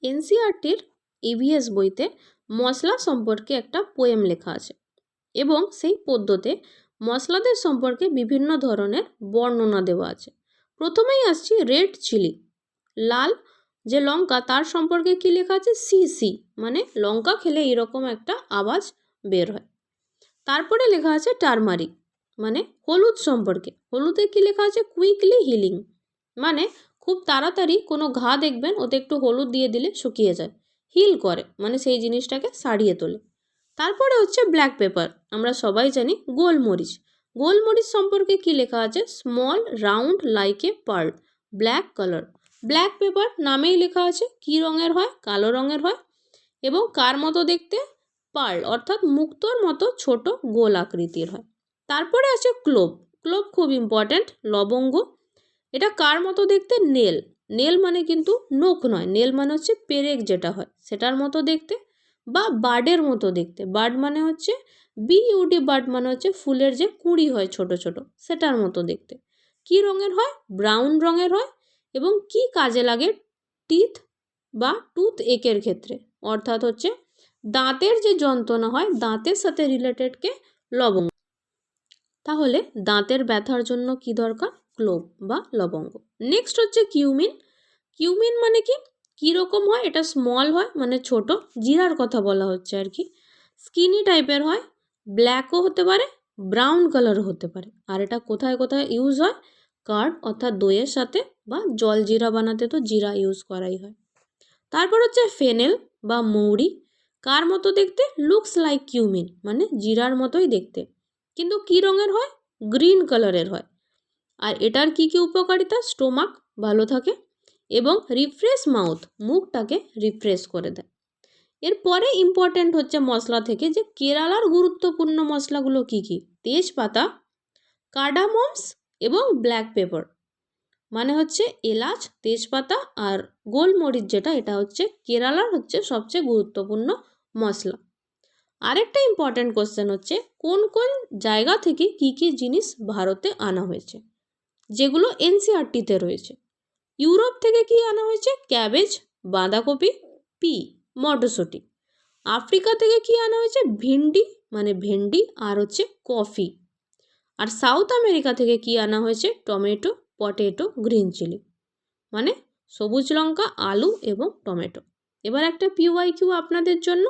এনসিইআরটির EVS বইতে মশলা সম্পর্কে একটা পোয়েম লেখা আছে এবং সেই পদ্যতে মশলাদের সম্পর্কে বিভিন্ন ধরনের বর্ণনা দেওয়া আছে। প্রথমেই আসছি রেড চিলি, লাল যে লঙ্কা তার সম্পর্কে কি লেখা আছে, সি সি, মানে লঙ্কা খেলে এরকম একটা আওয়াজ বের হয়। তারপরে লেখা আছে টারমারিক, মানে হলুদ সম্পর্কে, হলুদে কি লেখা আছে, কুইকলি হিলিং, মানে খুব তাড়াতাড়ি কোনো ঘা দেখবেন ওতে একটু হলুদ দিয়ে দিলে শুকিয়ে যায়, হিল করে, মানে সেই জিনিসটাকে সারিয়ে তোলে। তারপরে হচ্ছে ব্ল্যাক পেপার, আমরা সবাই জানি গোলমরিচ, গোলমরিচ সম্পর্কে কি লেখা আছে, small round like a pearl, black colour. Black paper নামেই লেখা আছে কি রঙের হয়, কালো রঙের হয় এবং কার মতো দেখতে, পার্ল অর্থাৎ মুক্তোর মতো ছোট গোল আকৃতির হয়। তারপরে আছে ক্লোভ, ক্লোভ খুব ইম্পর্ট্যান্ট, লবঙ্গ, এটা কার মতো দেখতে, নেল, নেল মানে কিন্তু নখ নয়, নেল মানে হচ্ছে পেরেক যেটা হয় সেটার মতো দেখতে, বা বার্ডের মতো দেখতে, বার্ড মানে হচ্ছে বিইউডি, বার্ড মানে হচ্ছে ফুলের যে কুঁড়ি হয় ছোট ছোট সেটার মতো দেখতে। কি রঙের হয়, ব্রাউন রঙের হয় এবং কি কাজে লাগে, টিথ বা টুথ একের ক্ষেত্রে, অর্থাৎ হচ্ছে দাঁতের যে যন্ত্রণা হয় দাঁতের সাথে রিলেটেডকে লবঙ্গ। তাহলে দাঁতের ব্যথার জন্য কি দরকার, ক্লোভ বা লবঙ্গ। নেক্সট হচ্ছে কিউমিন, কিউমিন মানে কি, কীরকম হয়, এটা স্মল হয় মানে ছোট, জিরার কথা বলা হচ্ছে আর কি, স্কিনি টাইপের হয়, ব্ল্যাকও হতে পারে, ব্রাউন কালারও হতে পারে। আর এটা কোথায় কোথায় ইউজ হয়, কার্ড অর্থাৎ দইয়ের সাথে, বা জল জিরা বানাতে তো জিরা ইউজ করাই হয়। তারপর হচ্ছে ফেনেল বা মৌরি, কার মতো দেখতে, লুকস লাইক কিউমিন, মানে জিরার মতোই দেখতে, কিন্তু কি রঙের হয়, গ্রিন কালারের হয়। আর এটার কি কি উপকারিতা, স্টোমাক ভালো থাকে এবং রিফ্রেশ মাউথ, মুখটাকে রিফ্রেশ করে দেয়। এরপরে ইম্পর্ট্যান্ট হচ্ছে মশলা থেকে যে কেরালার গুরুত্বপূর্ণ মশলাগুলো কি কি, তেজপাতা, কার্ডামমস এবং ব্ল্যাক পেপার, মানে হচ্ছে এলাচ, তেজপাতা আর গোলমরিচ, যেটা এটা হচ্ছে কেরালার হচ্ছে সবচেয়ে গুরুত্বপূর্ণ মশলা। আরেকটা ইম্পর্ট্যান্ট কোশ্চেন হচ্ছে কোন কোন জায়গা থেকে কি কি জিনিস ভারতে আনা হয়েছে, যেগুলো এনসিইআরটিতে রয়েছে। ইউরোপ থেকে কি আনা হয়েছে, ক্যাবেজ, বাঁধাকপি, পি, মটরশুঁটি। আফ্রিকা থেকে কি আনা হয়েছে, ভিন্ডি মানে ভেন্ডি আর হচ্ছে কফি। আর সাউথ আমেরিকা থেকে কি আনা হয়েছে, টমেটো, পটেটো, গ্রিন চিলি, মানে সবুজ লঙ্কা, আলু এবং টমেটো। এবার একটা পিওয়াইকিউ আপনাদের জন্য,